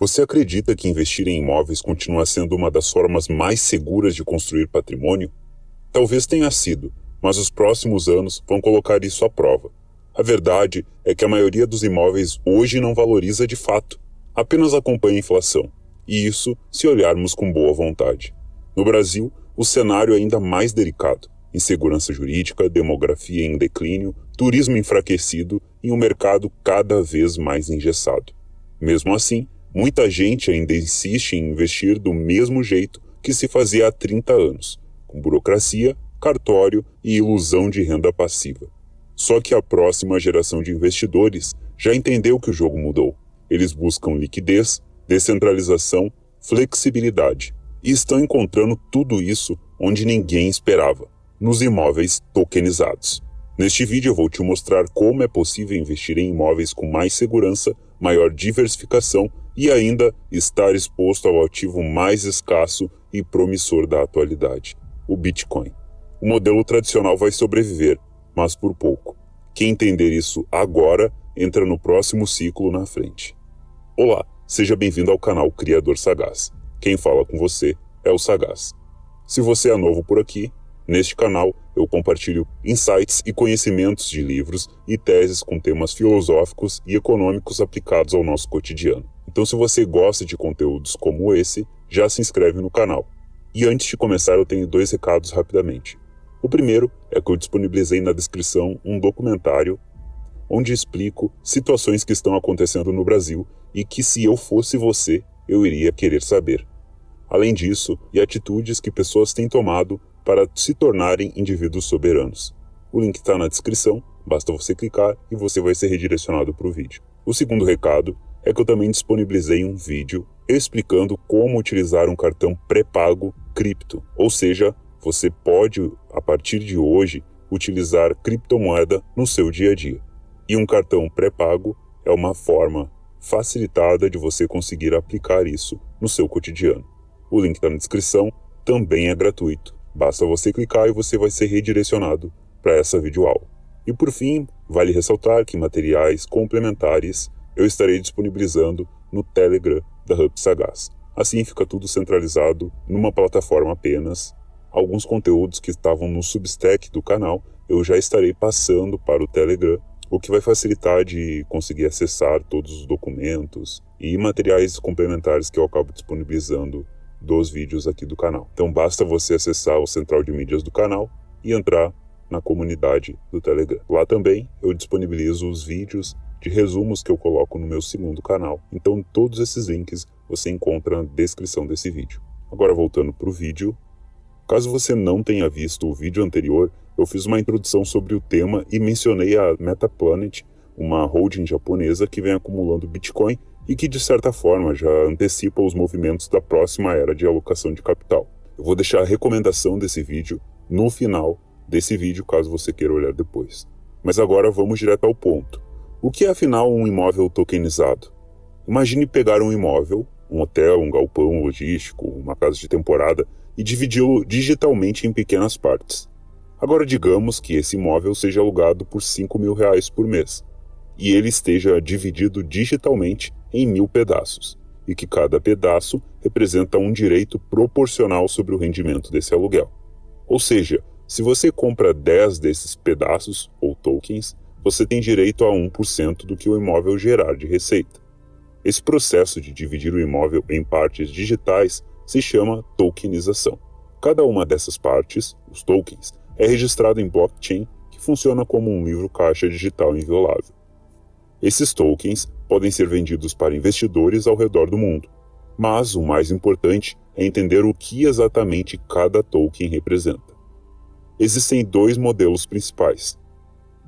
Você acredita que investir em imóveis continua sendo uma das formas mais seguras de construir patrimônio? Talvez tenha sido, mas os próximos anos vão colocar isso à prova. A verdade é que a maioria dos imóveis hoje não valoriza de fato, apenas acompanha a inflação, e isso se olharmos com boa vontade. No Brasil, o cenário é ainda mais delicado. Insegurança jurídica, demografia em declínio, turismo enfraquecido e um mercado cada vez mais engessado. Mesmo assim, muita gente ainda insiste em investir do mesmo jeito que se fazia há 30 anos, com burocracia, cartório e ilusão de renda passiva. Só que a próxima geração de investidores já entendeu que o jogo mudou. Eles buscam liquidez, descentralização, flexibilidade e estão encontrando tudo isso onde ninguém esperava, nos imóveis tokenizados. Neste vídeo eu vou te mostrar como é possível investir em imóveis com mais segurança, maior diversificação e ainda estar exposto ao ativo mais escasso e promissor da atualidade, o Bitcoin. O modelo tradicional vai sobreviver, mas por pouco. Quem entender isso agora, entra no próximo ciclo na frente. Olá, seja bem-vindo ao canal Criador Sagaz. Quem fala com você é o Sagaz. Se você é novo por aqui, neste canal eu compartilho insights e conhecimentos de livros e teses com temas filosóficos e econômicos aplicados ao nosso cotidiano. Então, se você gosta de conteúdos como esse, já se inscreve no canal. E antes de começar, eu tenho 2 recados rapidamente. O primeiro é que eu disponibilizei na descrição um documentário onde explico situações que estão acontecendo no Brasil e que, se eu fosse você, eu iria querer saber. Além disso, e atitudes que pessoas têm tomado para se tornarem indivíduos soberanos. O link está na descrição, basta você clicar e você vai ser redirecionado para o vídeo. O segundo recado é que eu também disponibilizei um vídeo explicando como utilizar um cartão pré-pago cripto, ou seja, você pode, a partir de hoje, utilizar criptomoeda no seu dia a dia. E um cartão pré-pago é uma forma facilitada de você conseguir aplicar isso no seu cotidiano. O link está na descrição, também é gratuito. Basta você clicar e você vai ser redirecionado para essa videoaula. E por fim, vale ressaltar que materiais complementares eu estarei disponibilizando no Telegram da Hub Sagaz. Assim fica tudo centralizado numa plataforma apenas. Alguns conteúdos que estavam no Substack do canal eu já estarei passando para o Telegram, o que vai facilitar de conseguir acessar todos os documentos e materiais complementares que eu acabo disponibilizando dos vídeos aqui do canal. Então basta você acessar o central de mídias do canal e entrar na comunidade do Telegram. Lá também eu disponibilizo os vídeos de resumos que eu coloco no meu segundo canal. Então todos esses links você encontra na descrição desse vídeo. Agora voltando para o vídeo. Caso você não tenha visto o vídeo anterior, eu fiz uma introdução sobre o tema e mencionei a Metaplanet, uma holding japonesa que vem acumulando Bitcoin e que de certa forma já antecipa os movimentos da próxima era de alocação de capital. Eu vou deixar a recomendação desse vídeo no final desse vídeo, caso você queira olhar depois. Mas agora vamos direto ao ponto. O que é afinal um imóvel tokenizado? Imagine pegar um imóvel, um hotel, um galpão logístico, uma casa de temporada, e dividi-lo digitalmente em pequenas partes. Agora digamos que esse imóvel seja alugado por R$5.000 por mês, e ele esteja dividido digitalmente em 1.000 pedaços, e que cada pedaço representa um direito proporcional sobre o rendimento desse aluguel. Ou seja, se você compra 10 desses pedaços, ou tokens, você tem direito a 1% do que o imóvel gerar de receita. Esse processo de dividir o imóvel em partes digitais se chama tokenização. Cada uma dessas partes, os tokens, é registrado em blockchain, que funciona como um livro-caixa digital inviolável. Esses tokens podem ser vendidos para investidores ao redor do mundo, mas o mais importante é entender o que exatamente cada token representa. Existem 2 modelos principais.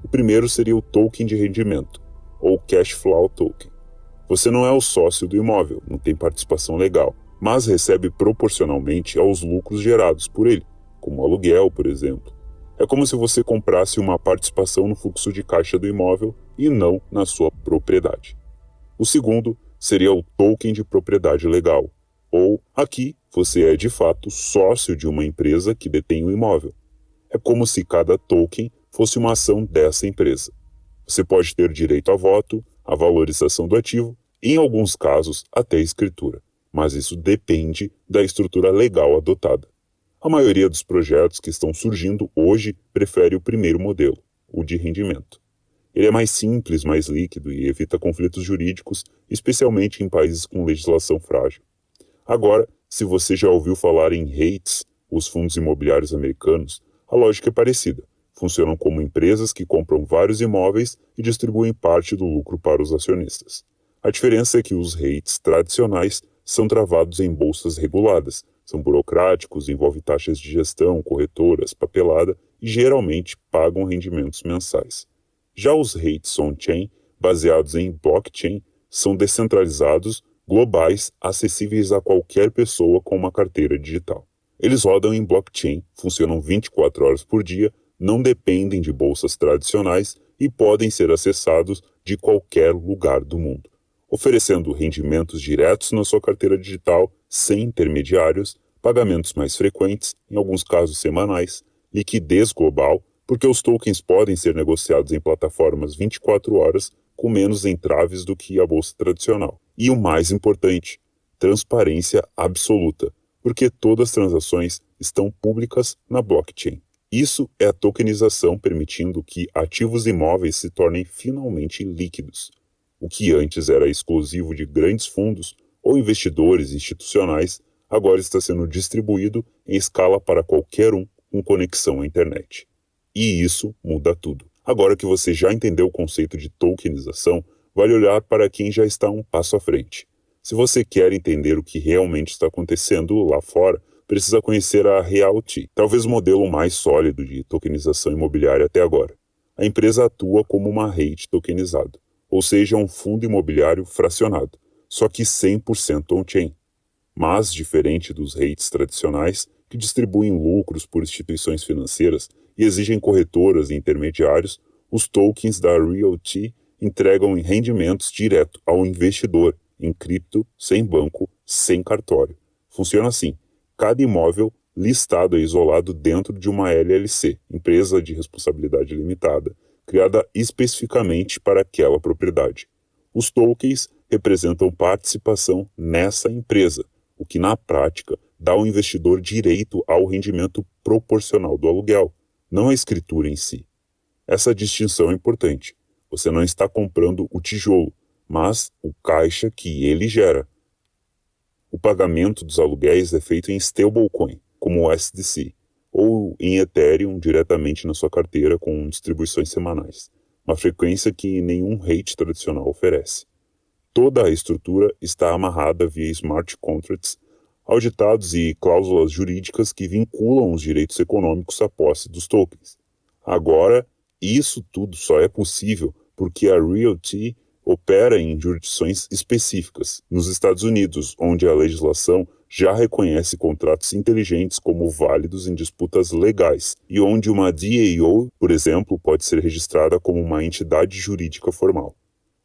O primeiro seria o token de rendimento, ou cash flow token. Você não é o sócio do imóvel, não tem participação legal, mas recebe proporcionalmente aos lucros gerados por ele, como aluguel, por exemplo. É como se você comprasse uma participação no fluxo de caixa do imóvel e não na sua propriedade. O segundo seria o token de propriedade legal, ou aqui você é de fato sócio de uma empresa que detém o imóvel. É como se cada token fosse uma ação dessa empresa. Você pode ter direito a voto, a valorização do ativo em alguns casos até escritura, mas isso depende da estrutura legal adotada. A maioria dos projetos que estão surgindo hoje prefere o primeiro modelo, o de rendimento. Ele é mais simples, mais líquido e evita conflitos jurídicos, especialmente em países com legislação frágil. Agora, se você já ouviu falar em REITs, os fundos imobiliários americanos, a lógica é parecida. Funcionam como empresas que compram vários imóveis e distribuem parte do lucro para os acionistas. A diferença é que os REITs tradicionais são travados em bolsas reguladas, são burocráticos, envolvem taxas de gestão, corretoras, papelada e geralmente pagam rendimentos mensais. Já os REITs on-chain, baseados em blockchain, são descentralizados, globais, acessíveis a qualquer pessoa com uma carteira digital. Eles rodam em blockchain, funcionam 24 horas por dia, não dependem de bolsas tradicionais e podem ser acessados de qualquer lugar do mundo, oferecendo rendimentos diretos na sua carteira digital, sem intermediários, pagamentos mais frequentes, em alguns casos semanais, liquidez global, porque os tokens podem ser negociados em plataformas 24 horas com menos entraves do que a bolsa tradicional. E o mais importante, transparência absoluta, porque todas as transações estão públicas na blockchain. Isso é a tokenização, permitindo que ativos imóveis se tornem finalmente líquidos. O que antes era exclusivo de grandes fundos ou investidores institucionais, agora está sendo distribuído em escala para qualquer um com conexão à internet. E isso muda tudo. Agora que você já entendeu o conceito de tokenização, vale olhar para quem já está um passo à frente. Se você quer entender o que realmente está acontecendo lá fora, precisa conhecer a Realty, talvez o modelo mais sólido de tokenização imobiliária até agora. A empresa atua como uma REIT tokenizado, ou seja, um fundo imobiliário fracionado, só que 100% on-chain. Mas, diferente dos REITs tradicionais, que distribuem lucros por instituições financeiras e exigem corretoras e intermediários, os tokens da Realty entregam rendimentos direto ao investidor, em cripto, sem banco, sem cartório. Funciona assim: cada imóvel listado é isolado dentro de uma LLC, empresa de responsabilidade limitada, criada especificamente para aquela propriedade. Os tokens representam participação nessa empresa, o que na prática dá ao investidor direito ao rendimento proporcional do aluguel, não a escritura em si. Essa distinção é importante. Você não está comprando o tijolo, mas o caixa que ele gera. O pagamento dos aluguéis é feito em stablecoin, como o USDC, ou em Ethereum diretamente na sua carteira com distribuições semanais, uma frequência que nenhum REIT tradicional oferece. Toda a estrutura está amarrada via smart contracts, auditados e cláusulas jurídicas que vinculam os direitos econômicos à posse dos tokens. Agora, isso tudo só é possível porque a Realty opera em jurisdições específicas, nos Estados Unidos, onde a legislação já reconhece contratos inteligentes como válidos em disputas legais, e onde uma DAO, por exemplo, pode ser registrada como uma entidade jurídica formal.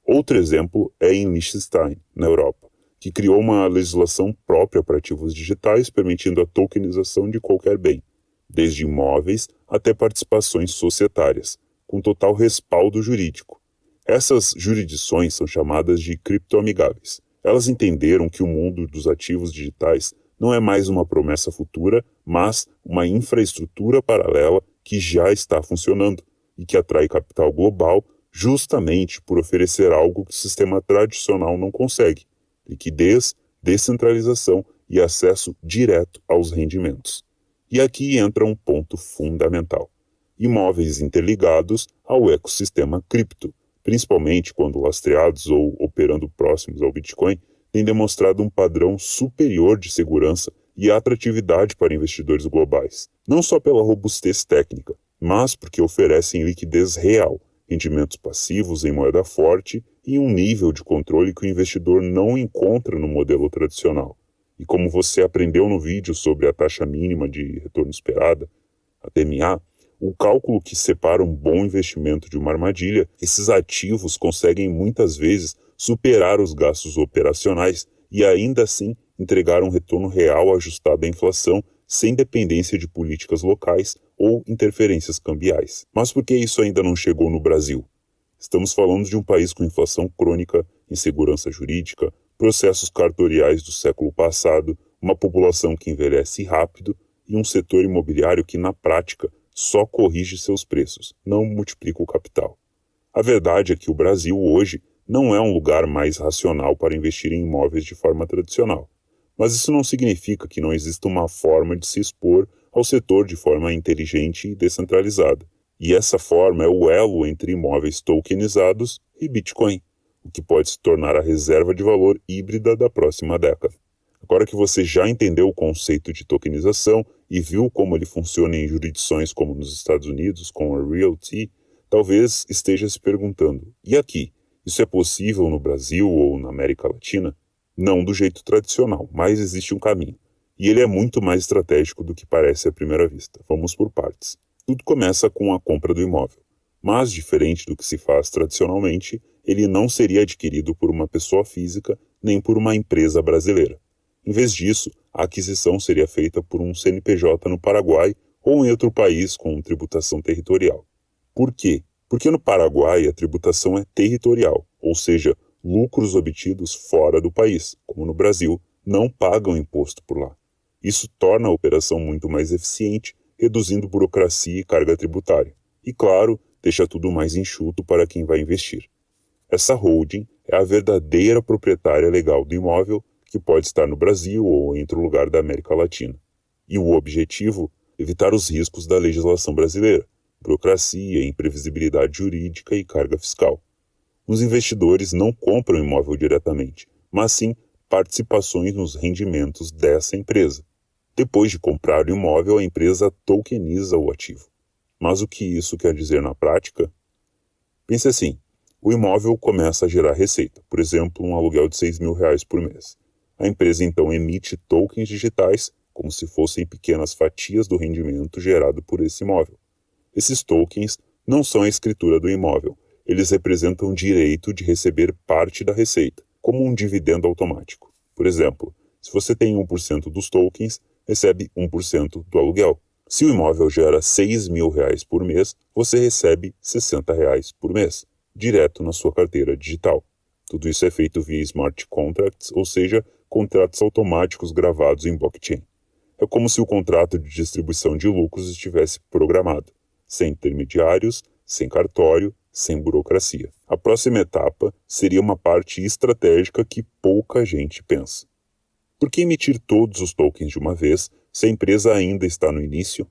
Outro exemplo é em Liechtenstein, na Europa, que criou uma legislação própria para ativos digitais, permitindo a tokenização de qualquer bem, desde imóveis até participações societárias, com total respaldo jurídico. Essas jurisdições são chamadas de criptoamigáveis. Elas entenderam que o mundo dos ativos digitais não é mais uma promessa futura, mas uma infraestrutura paralela que já está funcionando e que atrai capital global justamente por oferecer algo que o sistema tradicional não consegue: liquidez, descentralização e acesso direto aos rendimentos. E aqui entra um ponto fundamental: imóveis interligados ao ecossistema cripto, principalmente quando lastreados ou operando próximos ao Bitcoin, têm demonstrado um padrão superior de segurança e atratividade para investidores globais, não só pela robustez técnica, mas porque oferecem liquidez real, rendimentos passivos em moeda forte e um nível de controle que o investidor não encontra no modelo tradicional. E como você aprendeu no vídeo sobre a taxa mínima de retorno esperada, a TMA, o cálculo que separa um bom investimento de uma armadilha, esses ativos conseguem muitas vezes superar os gastos operacionais e ainda assim entregar um retorno real ajustado à inflação sem dependência de políticas locais ou interferências cambiais. Mas por que isso ainda não chegou no Brasil? Estamos falando de um país com inflação crônica, insegurança jurídica, processos cartoriais do século passado, uma população que envelhece rápido e um setor imobiliário que, na prática, só corrige seus preços, não multiplica o capital. A verdade é que o Brasil hoje não é um lugar mais racional para investir em imóveis de forma tradicional. Mas isso não significa que não exista uma forma de se expor ao setor de forma inteligente e descentralizada. E essa forma é o elo entre imóveis tokenizados e Bitcoin, o que pode se tornar a reserva de valor híbrida da próxima década. Agora que você já entendeu o conceito de tokenização e viu como ele funciona em jurisdições como nos Estados Unidos, com a Realty, talvez esteja se perguntando, e aqui? Isso é possível no Brasil ou na América Latina? Não do jeito tradicional, mas existe um caminho. E ele é muito mais estratégico do que parece à primeira vista. Vamos por partes. Tudo começa com a compra do imóvel. Mas, diferente do que se faz tradicionalmente, ele não seria adquirido por uma pessoa física nem por uma empresa brasileira. Em vez disso, a aquisição seria feita por um CNPJ no Paraguai ou em outro país com tributação territorial. Por quê? Porque no Paraguai a tributação é territorial, ou seja, lucros obtidos fora do país, como no Brasil, não pagam imposto por lá. Isso torna a operação muito mais eficiente, reduzindo burocracia e carga tributária. E, claro, deixa tudo mais enxuto para quem vai investir. Essa holding é a verdadeira proprietária legal do imóvel, que pode estar no Brasil ou em outro lugar da América Latina. E o objetivo? Evitar os riscos da legislação brasileira, burocracia, imprevisibilidade jurídica e carga fiscal. Os investidores não compram imóvel diretamente, mas sim participações nos rendimentos dessa empresa. Depois de comprar o imóvel, a empresa tokeniza o ativo. Mas o que isso quer dizer na prática? Pense assim, o imóvel começa a gerar receita, por exemplo, um aluguel de R$6.000 por mês. A empresa então emite tokens digitais, como se fossem pequenas fatias do rendimento gerado por esse imóvel. Esses tokens não são a escritura do imóvel, eles representam o direito de receber parte da receita, como um dividendo automático. Por exemplo, se você tem 1% dos tokens, recebe 1% do aluguel. Se o imóvel gera R$6.000 por mês, você recebe R$60 por mês, direto na sua carteira digital. Tudo isso é feito via smart contracts, ou seja, contratos automáticos gravados em blockchain. É como se o contrato de distribuição de lucros estivesse programado, sem intermediários, sem cartório, sem burocracia. A próxima etapa seria uma parte estratégica que pouca gente pensa. Por que emitir todos os tokens de uma vez se a empresa ainda está no início?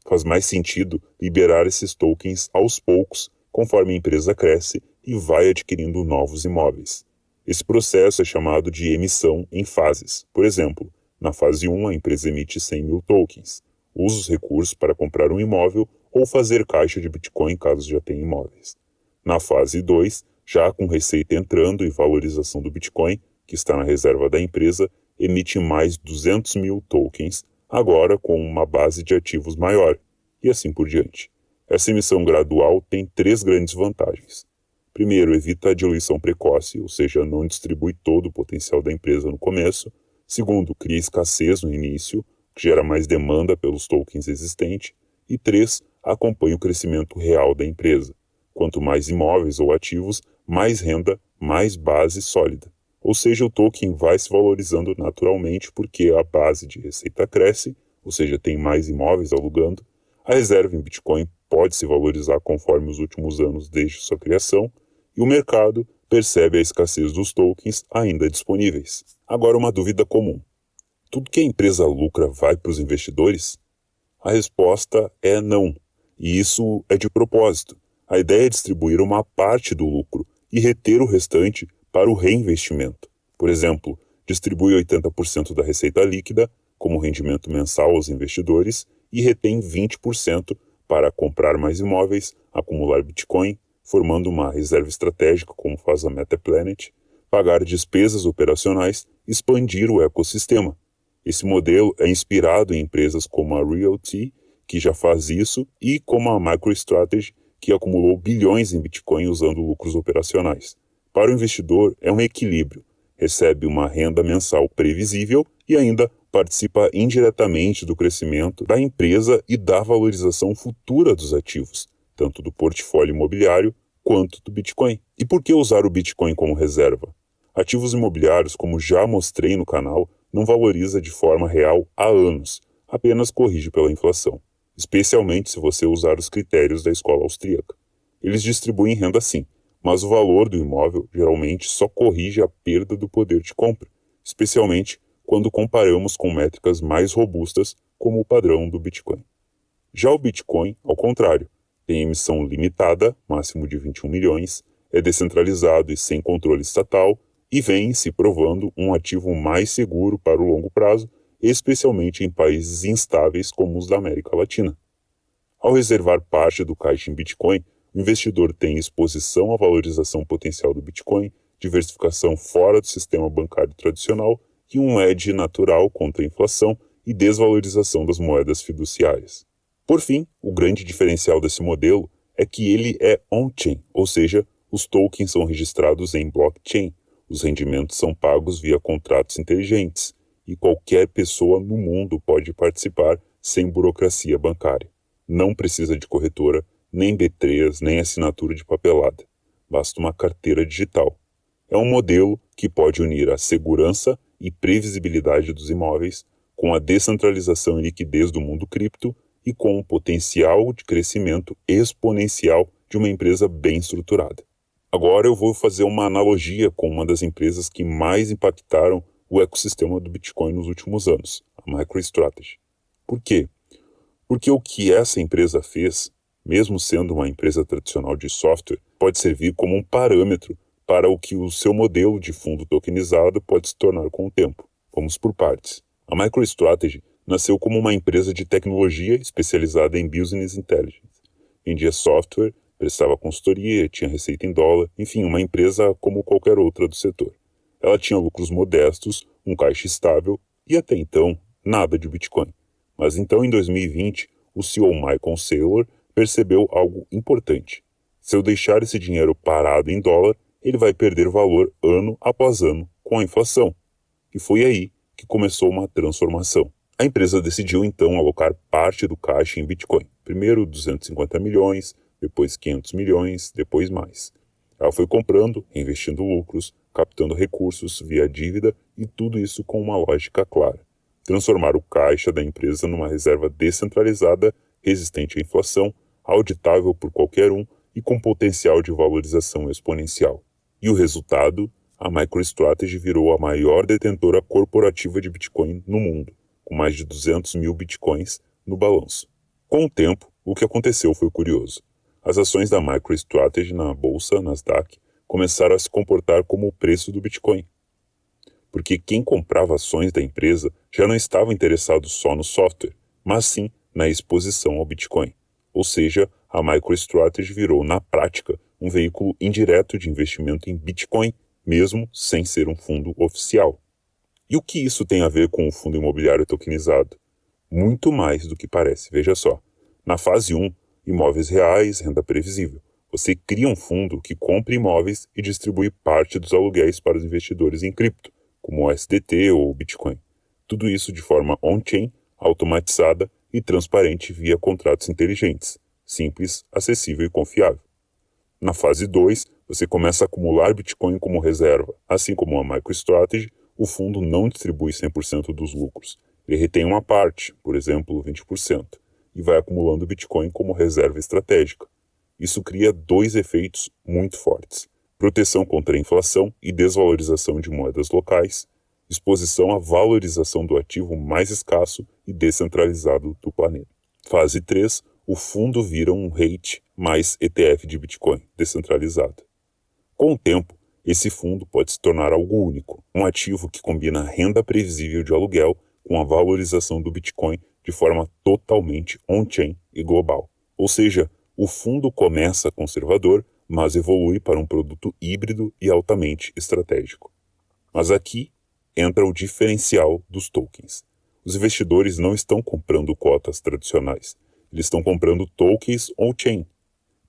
Faz mais sentido liberar esses tokens aos poucos, conforme a empresa cresce e vai adquirindo novos imóveis. Esse processo é chamado de emissão em fases. Por exemplo, na fase 1 a empresa emite 100.000 tokens, usa os recursos para comprar um imóvel ou fazer caixa de Bitcoin caso já tenha imóveis. Na fase 2, já com receita entrando e valorização do Bitcoin, que está na reserva da empresa, emite mais 200.000 tokens, agora com uma base de ativos maior, e assim por diante. Essa emissão gradual tem 3 grandes vantagens. Primeiro, evita a diluição precoce, ou seja, não distribui todo o potencial da empresa no começo. Segundo, cria escassez no início, que gera mais demanda pelos tokens existentes. E 3, acompanha o crescimento real da empresa. Quanto mais imóveis ou ativos, mais renda, mais base sólida. Ou seja, o token vai se valorizando naturalmente porque a base de receita cresce, ou seja, tem mais imóveis alugando. A reserva em Bitcoin pode se valorizar conforme os últimos anos desde sua criação, e o mercado percebe a escassez dos tokens ainda disponíveis. Agora uma dúvida comum. Tudo que a empresa lucra vai para os investidores? A resposta é não, e isso é de propósito. A ideia é distribuir uma parte do lucro e reter o restante para o reinvestimento. Por exemplo, distribui 80% da receita líquida como rendimento mensal aos investidores e retém 20% para comprar mais imóveis, acumular Bitcoin, formando uma reserva estratégica como faz a Metaplanet, pagar despesas operacionais e expandir o ecossistema. Esse modelo é inspirado em empresas como a Realty, que já faz isso, e como a MicroStrategy, que acumulou bilhões em Bitcoin usando lucros operacionais. Para o investidor, é um equilíbrio. Recebe uma renda mensal previsível e ainda participa indiretamente do crescimento da empresa e da valorização futura dos ativos, tanto do portfólio imobiliário quanto do Bitcoin. E por que usar o Bitcoin como reserva? Ativos imobiliários, como já mostrei no canal, não valoriza de forma real há anos, apenas corrige pela inflação, especialmente se você usar os critérios da escola austríaca. Eles distribuem renda sim, mas o valor do imóvel geralmente só corrige a perda do poder de compra, especialmente quando comparamos com métricas mais robustas como o padrão do Bitcoin. Já o Bitcoin, ao contrário, tem emissão limitada, máximo de 21 milhões, é descentralizado e sem controle estatal e vem se provando um ativo mais seguro para o longo prazo, especialmente em países instáveis como os da América Latina. Ao reservar parte do caixa em Bitcoin, o investidor tem exposição à valorização potencial do Bitcoin, diversificação fora do sistema bancário tradicional e um hedge natural contra a inflação e desvalorização das moedas fiduciárias. Por fim, o grande diferencial desse modelo é que ele é on-chain, ou seja, os tokens são registrados em blockchain, os rendimentos são pagos via contratos inteligentes e qualquer pessoa no mundo pode participar sem burocracia bancária. Não precisa de corretora, nem B3, nem assinatura de papelada. Basta uma carteira digital. É um modelo que pode unir a segurança e previsibilidade dos imóveis com a descentralização e liquidez do mundo cripto e com o potencial de crescimento exponencial de uma empresa bem estruturada. Agora eu vou fazer uma analogia com uma das empresas que mais impactaram o ecossistema do Bitcoin nos últimos anos, a MicroStrategy. Por quê? Porque o que essa empresa fez, mesmo sendo uma empresa tradicional de software, pode servir como um parâmetro para o que o seu modelo de fundo tokenizado pode se tornar com o tempo. Vamos por partes. A MicroStrategy nasceu como uma empresa de tecnologia especializada em business intelligence. Vendia software, prestava consultoria, tinha receita em dólar, enfim, uma empresa como qualquer outra do setor. Ela tinha lucros modestos, um caixa estável e até então nada de Bitcoin. Mas então em 2020, o CEO Michael Saylor percebeu algo importante. Se eu deixar esse dinheiro parado em dólar, ele vai perder valor ano após ano com a inflação. E foi aí que começou uma transformação. A empresa decidiu então alocar parte do caixa em Bitcoin. Primeiro 250 milhões, depois 500 milhões, depois mais. Ela foi comprando, reinvestindo lucros, captando recursos via dívida e tudo isso com uma lógica clara. Transformar o caixa da empresa numa reserva descentralizada, resistente à inflação, auditável por qualquer um e com potencial de valorização exponencial. E o resultado? A MicroStrategy virou a maior detentora corporativa de Bitcoin no mundo, com mais de 200 mil Bitcoins no balanço. Com o tempo, o que aconteceu foi curioso. As ações da MicroStrategy na bolsa Nasdaq começaram a se comportar como o preço do Bitcoin. Porque quem comprava ações da empresa já não estava interessado só no software, mas sim na exposição ao Bitcoin. Ou seja, a MicroStrategy virou, na prática, um veículo indireto de investimento em Bitcoin, mesmo sem ser um fundo oficial. E o que isso tem a ver com o fundo imobiliário tokenizado? Muito mais do que parece, veja só. Na fase 1, imóveis reais, renda previsível. Você cria um fundo que compra imóveis e distribui parte dos aluguéis para os investidores em cripto, como o SDT ou o Bitcoin. Tudo isso de forma on-chain, automatizada e transparente via contratos inteligentes, simples, acessível e confiável. Na fase 2, você começa a acumular Bitcoin como reserva. Assim como a MicroStrategy, o fundo não distribui 100% dos lucros. Ele retém uma parte, por exemplo, 20%, e vai acumulando Bitcoin como reserva estratégica. Isso cria dois efeitos muito fortes: proteção contra a inflação e desvalorização de moedas locais, exposição à valorização do ativo mais escasso e descentralizado do planeta. Fase 3, o fundo vira um REIT mais ETF de Bitcoin, descentralizado. Com o tempo, esse fundo pode se tornar algo único, um ativo que combina renda previsível de aluguel com a valorização do Bitcoin de forma totalmente on-chain e global. Ou seja, o fundo começa conservador, mas evolui para um produto híbrido e altamente estratégico. Mas aqui entra o diferencial dos tokens. Os investidores não estão comprando cotas tradicionais, eles estão comprando tokens on-chain,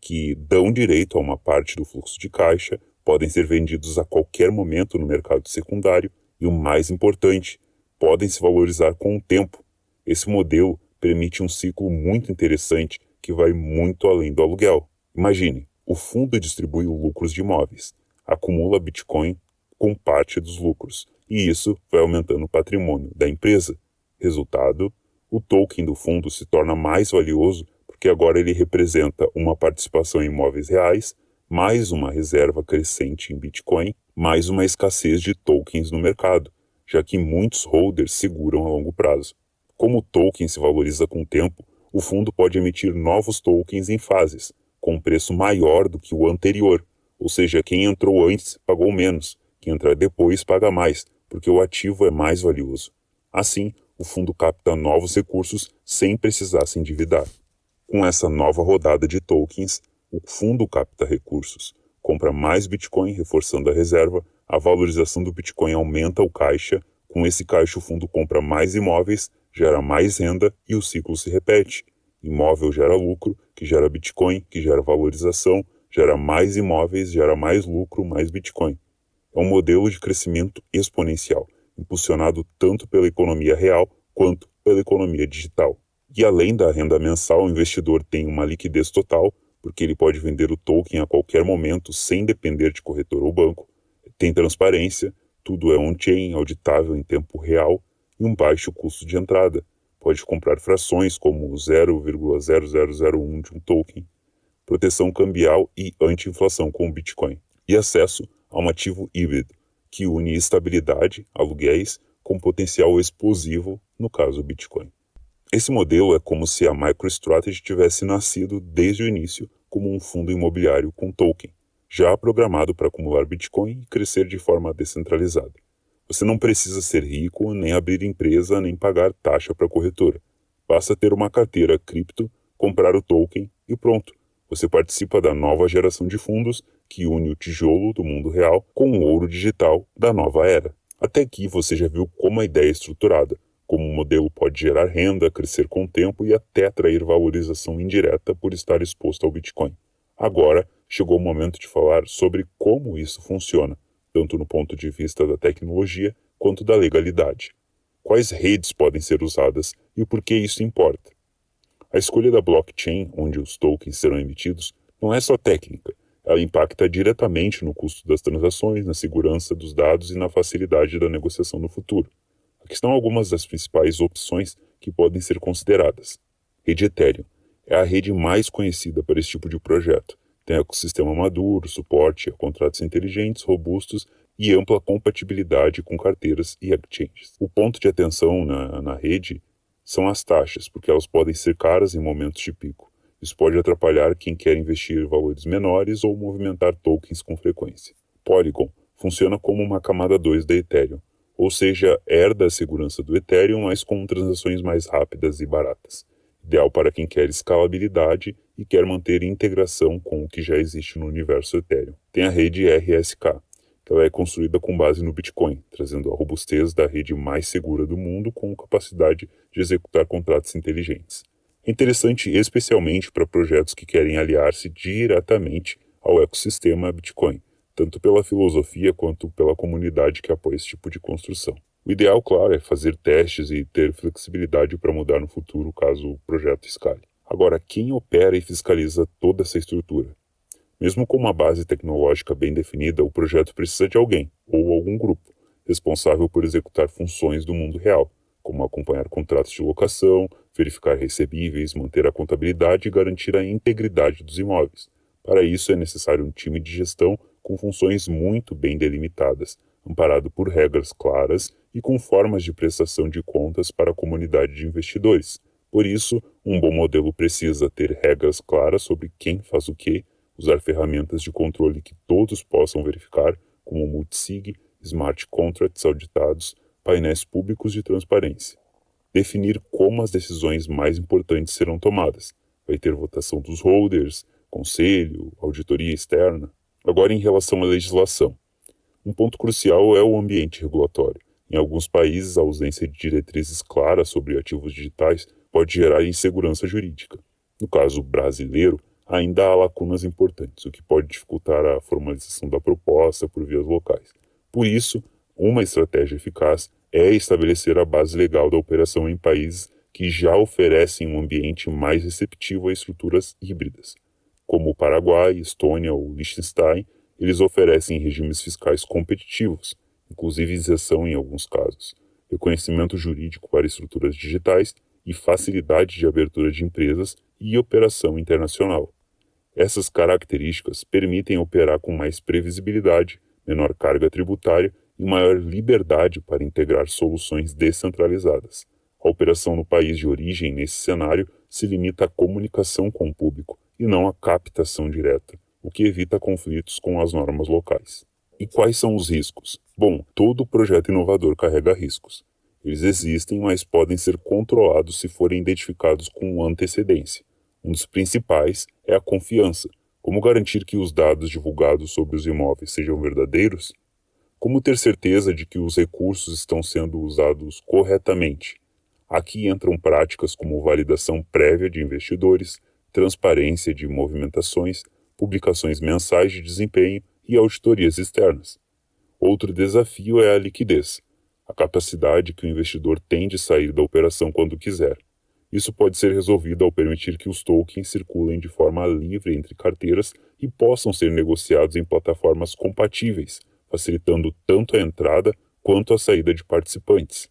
que dão direito a uma parte do fluxo de caixa, podem ser vendidos a qualquer momento no mercado secundário e, o mais importante, podem se valorizar com o tempo. Esse modelo permite um ciclo muito interessante que vai muito além do aluguel. Imagine, o fundo distribui lucros de imóveis, acumula Bitcoin com parte dos lucros, e isso vai aumentando o patrimônio da empresa. Resultado, o token do fundo se torna mais valioso porque agora ele representa uma participação em imóveis reais, mais uma reserva crescente em Bitcoin, mais uma escassez de tokens no mercado, já que muitos holders seguram a longo prazo. Como o token se valoriza com o tempo, o fundo pode emitir novos tokens em fases, com um preço maior do que o anterior, ou seja, quem entrou antes pagou menos, quem entrar depois paga mais, porque o ativo é mais valioso. Assim, o fundo capta novos recursos sem precisar se endividar. Com essa nova rodada de tokens, o fundo capta recursos, compra mais Bitcoin reforçando a reserva, a valorização do Bitcoin aumenta o caixa, com esse caixa o fundo compra mais imóveis, gera mais renda e o ciclo se repete. Imóvel gera lucro, que gera Bitcoin, que gera valorização, gera mais imóveis, gera mais lucro, mais Bitcoin. É um modelo de crescimento exponencial, impulsionado tanto pela economia real quanto pela economia digital. E além da renda mensal, o investidor tem uma liquidez total, porque ele pode vender o token a qualquer momento sem depender de corretor ou banco. Tem transparência, tudo é on-chain, auditável em tempo real e um baixo custo de entrada. Pode comprar frações como 0,0001 de um token, proteção cambial e anti-inflação com o Bitcoin. E acesso a um ativo híbrido, que une estabilidade, aluguéis, com potencial explosivo, no caso o Bitcoin. Esse modelo é como se a MicroStrategy tivesse nascido desde o início como um fundo imobiliário com token, já programado para acumular Bitcoin e crescer de forma descentralizada. Você não precisa ser rico, nem abrir empresa, nem pagar taxa para a corretora. Basta ter uma carteira cripto, comprar o token e pronto. Você participa da nova geração de fundos que une o tijolo do mundo real com o ouro digital da nova era. Até aqui você já viu como a ideia é estruturada, como o modelo pode gerar renda, crescer com o tempo e até atrair valorização indireta por estar exposto ao Bitcoin. Agora chegou o momento de falar sobre como isso funciona, tanto no ponto de vista da tecnologia quanto da legalidade. Quais redes podem ser usadas e por que isso importa? A escolha da blockchain, onde os tokens serão emitidos, não é só técnica, ela impacta diretamente no custo das transações, na segurança dos dados e na facilidade da negociação no futuro. Aqui estão algumas das principais opções que podem ser consideradas. Rede Ethereum é a rede mais conhecida para esse tipo de projeto. Tem ecossistema maduro, suporte a contratos inteligentes, robustos e ampla compatibilidade com carteiras e exchanges. O ponto de atenção na rede são as taxas, porque elas podem ser caras em momentos de pico. Isso pode atrapalhar quem quer investir valores menores ou movimentar tokens com frequência. Polygon funciona como uma camada 2 da Ethereum, ou seja, herda a segurança do Ethereum, mas com transações mais rápidas e baratas. Ideal para quem quer escalabilidade e quer manter integração com o que já existe no universo Ethereum. Tem a rede RSK, que ela é construída com base no Bitcoin, trazendo a robustez da rede mais segura do mundo com capacidade de executar contratos inteligentes. É interessante especialmente para projetos que querem aliar-se diretamente ao ecossistema Bitcoin, tanto pela filosofia quanto pela comunidade que apoia esse tipo de construção. O ideal, claro, é fazer testes e ter flexibilidade para mudar no futuro caso o projeto escale. Agora, quem opera e fiscaliza toda essa estrutura? Mesmo com uma base tecnológica bem definida, o projeto precisa de alguém, ou algum grupo, responsável por executar funções do mundo real, como acompanhar contratos de locação, verificar recebíveis, manter a contabilidade e garantir a integridade dos imóveis. Para isso é necessário um time de gestão com funções muito bem delimitadas, amparado por regras claras e com formas de prestação de contas para a comunidade de investidores. Por isso, um bom modelo precisa ter regras claras sobre quem faz o quê, usar ferramentas de controle que todos possam verificar, como multisig, smart contracts auditados, painéis públicos de transparência. Definir como as decisões mais importantes serão tomadas. Vai ter votação dos holders, conselho, auditoria externa. Agora, em relação à legislação. Um ponto crucial é o ambiente regulatório. Em alguns países, a ausência de diretrizes claras sobre ativos digitais pode gerar insegurança jurídica. No caso brasileiro, ainda há lacunas importantes, o que pode dificultar a formalização da proposta por vias locais. Por isso, uma estratégia eficaz é estabelecer a base legal da operação em países que já oferecem um ambiente mais receptivo a estruturas híbridas. como o Paraguai, Estônia ou Liechtenstein, eles oferecem regimes fiscais competitivos, inclusive isenção em alguns casos, reconhecimento jurídico para estruturas digitais e facilidade de abertura de empresas e operação internacional. Essas características permitem operar com mais previsibilidade, menor carga tributária e maior liberdade para integrar soluções descentralizadas. A operação no país de origem, nesse cenário, se limita à comunicação com o público e não à captação direta, o que evita conflitos com as normas locais. E quais são os riscos? Bom, todo projeto inovador carrega riscos. Eles existem, mas podem ser controlados se forem identificados com antecedência. Um dos principais é a confiança. Como garantir que os dados divulgados sobre os imóveis sejam verdadeiros? Como ter certeza de que os recursos estão sendo usados corretamente? Aqui entram práticas como validação prévia de investidores, transparência de movimentações, publicações mensais de desempenho e auditorias externas. Outro desafio é a liquidez, a capacidade que o investidor tem de sair da operação quando quiser. Isso pode ser resolvido ao permitir que os tokens circulem de forma livre entre carteiras e possam ser negociados em plataformas compatíveis, facilitando tanto a entrada quanto a saída de participantes.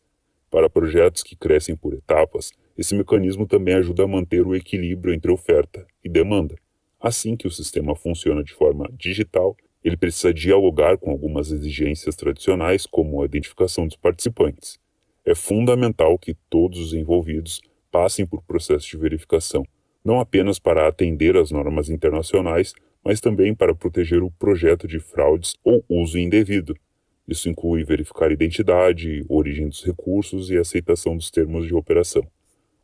Para projetos que crescem por etapas, esse mecanismo também ajuda a manter o equilíbrio entre oferta e demanda. Assim que o sistema funciona de forma digital, ele precisa dialogar com algumas exigências tradicionais, como a identificação dos participantes. É fundamental que todos os envolvidos passem por processo de verificação, não apenas para atender às normas internacionais, mas também para proteger o projeto de fraudes ou uso indevido. Isso inclui verificar identidade, origem dos recursos e aceitação dos termos de operação.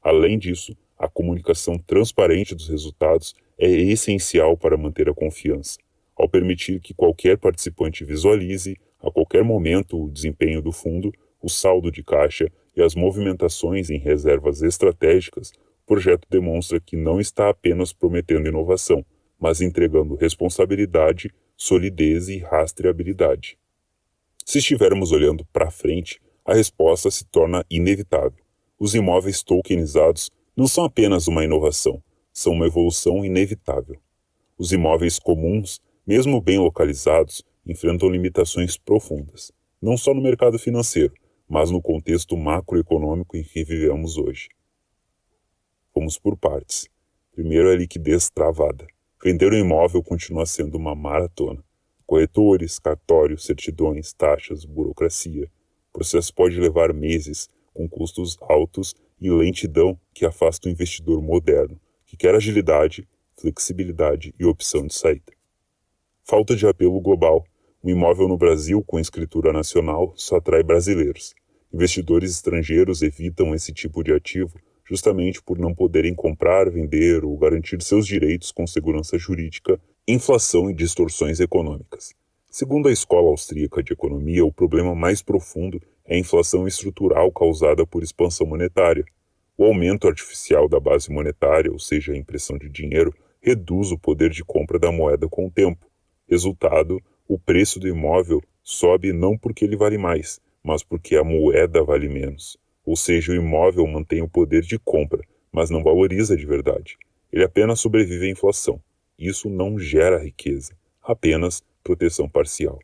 Além disso, a comunicação transparente dos resultados é essencial para manter a confiança, ao permitir que qualquer participante visualize, a qualquer momento, o desempenho do fundo, o saldo de caixa e as movimentações em reservas estratégicas. O projeto demonstra que não está apenas prometendo inovação, mas entregando responsabilidade, solidez e rastreabilidade. Se estivermos olhando para frente, a resposta se torna inevitável. Os imóveis tokenizados não são apenas uma inovação, são uma evolução inevitável. Os imóveis comuns, mesmo bem localizados, enfrentam limitações profundas, não só no mercado financeiro, mas no contexto macroeconômico em que vivemos hoje. Vamos por partes. Primeiro, a liquidez travada. Vender um imóvel continua sendo uma maratona. Corretores, cartórios, certidões, taxas, burocracia. O processo pode levar meses, com custos altos e lentidão que afasta o investidor moderno, que quer agilidade, flexibilidade e opção de saída. Falta de apelo global. Um imóvel no Brasil com escritura nacional só atrai brasileiros. Investidores estrangeiros evitam esse tipo de ativo justamente por não poderem comprar, vender ou garantir seus direitos com segurança jurídica, inflação e distorções econômicas. Segundo a Escola Austríaca de Economia, o problema mais profundo é a inflação estrutural causada por expansão monetária. O aumento artificial da base monetária, ou seja, a impressão de dinheiro, reduz o poder de compra da moeda com o tempo. Resultado, o preço do imóvel sobe não porque ele vale mais, mas porque a moeda vale menos. Ou seja, o imóvel mantém o poder de compra, mas não valoriza de verdade. Ele apenas sobrevive à inflação. Isso não gera riqueza, apenas proteção parcial.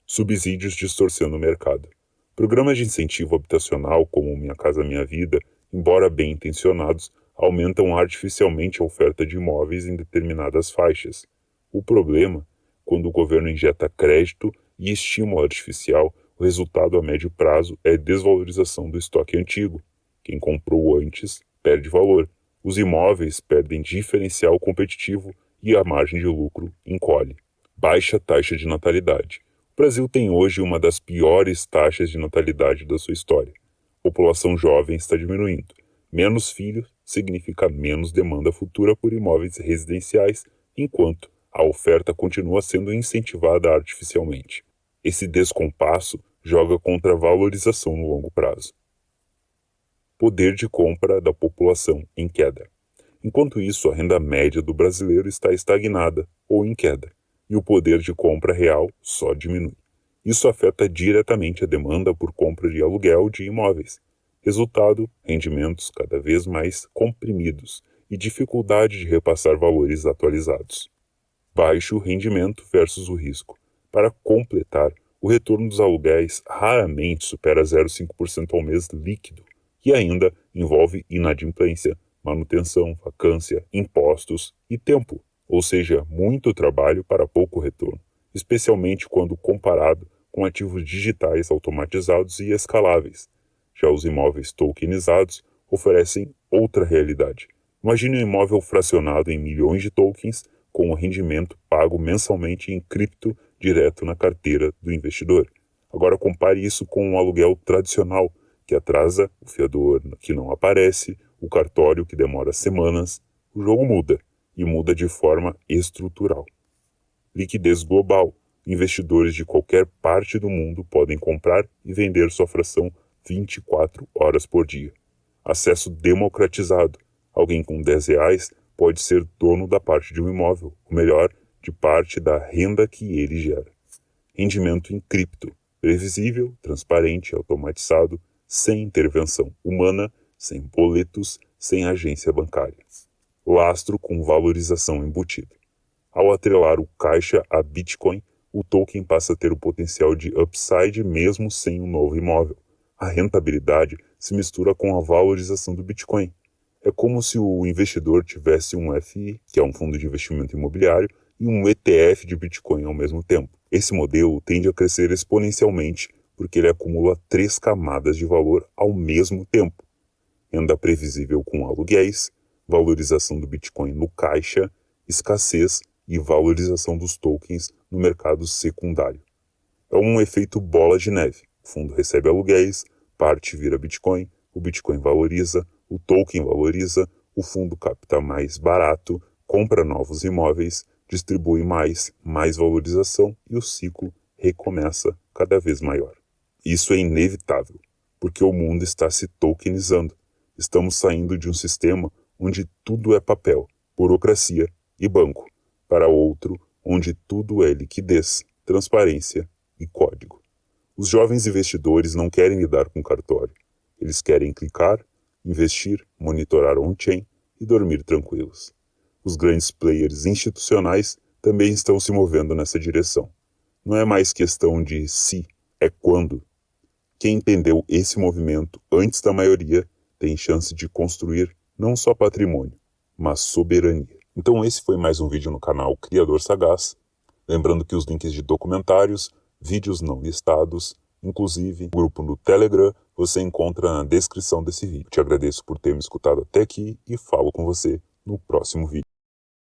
Subsídios distorcendo o mercado. Programas de incentivo habitacional, como Minha Casa Minha Vida, embora bem intencionados, aumentam artificialmente a oferta de imóveis em determinadas faixas. O problema, quando o governo injeta crédito e estímulo artificial, o resultado a médio prazo é desvalorização do estoque antigo. Quem comprou antes perde valor. Os imóveis perdem diferencial competitivo e a margem de lucro encolhe. Baixa taxa de natalidade. O Brasil tem hoje uma das piores taxas de natalidade da sua história. A população jovem está diminuindo. Menos filhos significa menos demanda futura por imóveis residenciais, enquanto a oferta continua sendo incentivada artificialmente. Esse descompasso joga contra a valorização no longo prazo. Poder de compra da população em queda. Enquanto isso, a renda média do brasileiro está estagnada ou em queda, e o poder de compra real só diminui. Isso afeta diretamente a demanda por compra de aluguel de imóveis. Resultado, rendimentos cada vez mais comprimidos e dificuldade de repassar valores atualizados. Baixo rendimento versus o risco. Para completar, o retorno dos aluguéis raramente supera 0,5% ao mês líquido e ainda envolve inadimplência, manutenção, vacância, impostos e tempo, ou seja, muito trabalho para pouco retorno, especialmente quando comparado com ativos digitais automatizados e escaláveis. Já os imóveis tokenizados oferecem outra realidade. Imagine um imóvel fracionado em milhões de tokens com o rendimento pago mensalmente em cripto direto na carteira do investidor. Agora compare isso com um aluguel tradicional, que atrasa, o fiador que não aparece, o cartório que demora semanas. O jogo muda, e muda de forma estrutural. Liquidez global. Investidores de qualquer parte do mundo podem comprar e vender sua fração 24 horas por dia. Acesso democratizado. Alguém com R$10 pode ser dono da parte de um imóvel, ou melhor, de parte da renda que ele gera. Rendimento em cripto. Previsível, transparente, automatizado, sem intervenção humana, sem boletos, sem agência bancária. Lastro com valorização embutida. Ao atrelar o caixa a Bitcoin, o token passa a ter o potencial de upside mesmo sem um novo imóvel. A rentabilidade se mistura com a valorização do Bitcoin. É como se o investidor tivesse um FI, que é um fundo de investimento imobiliário, e um ETF de Bitcoin ao mesmo tempo. Esse modelo tende a crescer exponencialmente porque ele acumula 3 camadas de valor ao mesmo tempo. Renda previsível com aluguéis, valorização do Bitcoin no caixa, escassez e valorização dos tokens no mercado secundário. É um efeito bola de neve. O fundo recebe aluguéis, parte vira Bitcoin, o Bitcoin valoriza, o token valoriza, o fundo capta mais barato, compra novos imóveis, distribui mais valorização e o ciclo recomeça cada vez maior. Isso é inevitável, porque o mundo está se tokenizando. Estamos saindo de um sistema onde tudo é papel, burocracia e banco, para outro onde tudo é liquidez, transparência e código. Os jovens investidores não querem lidar com cartório. Eles querem clicar, investir, monitorar on-chain e dormir tranquilos. Os grandes players institucionais também estão se movendo nessa direção. Não é mais questão de se, é quando. Quem entendeu esse movimento antes da maioria tem chance de construir não só patrimônio, mas soberania. Então esse foi mais um vídeo no canal Criador Sagaz. Lembrando que os links de documentários, vídeos não listados, inclusive o grupo no Telegram, você encontra na descrição desse vídeo. Te agradeço por ter me escutado até aqui e falo com você no próximo vídeo.